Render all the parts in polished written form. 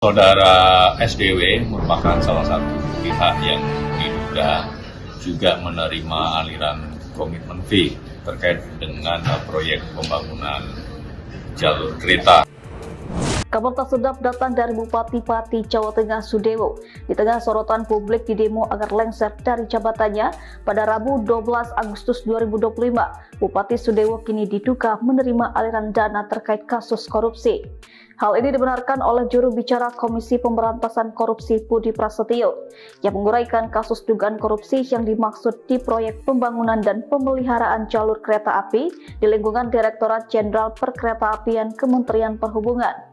Saudara SDW merupakan salah satu pihak yang diduga juga menerima aliran komitmen fee terkait dengan proyek pembangunan jalur kereta. Kabar tak sedap datang dari Bupati Pati, Jawa Tengah, Sudewo. Di tengah sorotan publik di demo agar lengser dari jabatannya, pada Rabu 12 Agustus 2025, Bupati Sudewo kini diduga menerima aliran dana terkait kasus korupsi. Hal ini dibenarkan oleh juru bicara Komisi Pemberantasan Korupsi Budi Prasetyo yang menguraikan kasus dugaan korupsi yang dimaksud di proyek pembangunan dan pemeliharaan jalur kereta api di lingkungan Direktorat Jenderal Perkeretaapian Kementerian Perhubungan.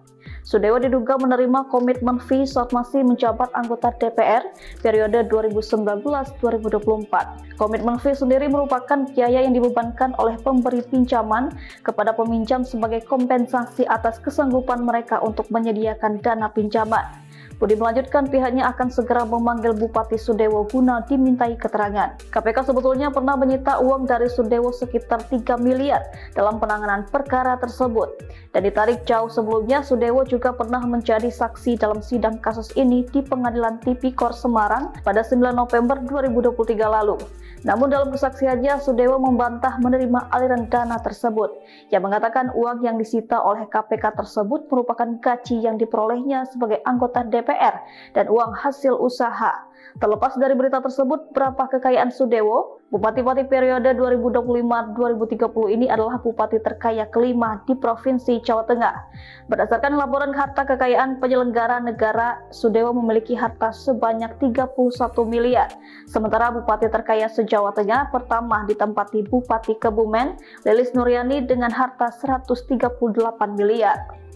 Sudewo diduga menerima komitmen fee saat masih menjabat anggota DPR periode 2019-2024. Komitmen fee sendiri merupakan biaya yang dibebankan oleh pemberi pinjaman kepada peminjam sebagai kompensasi atas kesanggupan mereka untuk menyediakan dana pinjaman. Budi melanjutkan pihaknya akan segera memanggil Bupati Sudewo guna dimintai keterangan. KPK sebetulnya pernah menyita uang dari Sudewo sekitar 3 miliar dalam penanganan perkara tersebut. Dan ditarik jauh sebelumnya, Sudewo juga pernah menjadi saksi dalam sidang kasus ini di Pengadilan Tipikor Semarang pada 9 November 2023 lalu. Namun dalam kesaksiannya, Sudewo membantah menerima aliran dana tersebut, yang mengatakan uang yang disita oleh KPK tersebut merupakan gaji yang diperolehnya sebagai anggota DPR dan uang hasil usaha. Terlepas dari berita tersebut, berapa kekayaan Sudewo, Bupati Pati periode 2025-2030 ini adalah bupati terkaya kelima di Provinsi Jawa Tengah. Berdasarkan laporan harta kekayaan penyelenggara negara, Sudewo memiliki harta sebanyak 31 miliar. Sementara bupati terkaya se-Jawa Tengah pertama ditempati Bupati Kebumen, Lilis Nuryani dengan harta 138 miliar.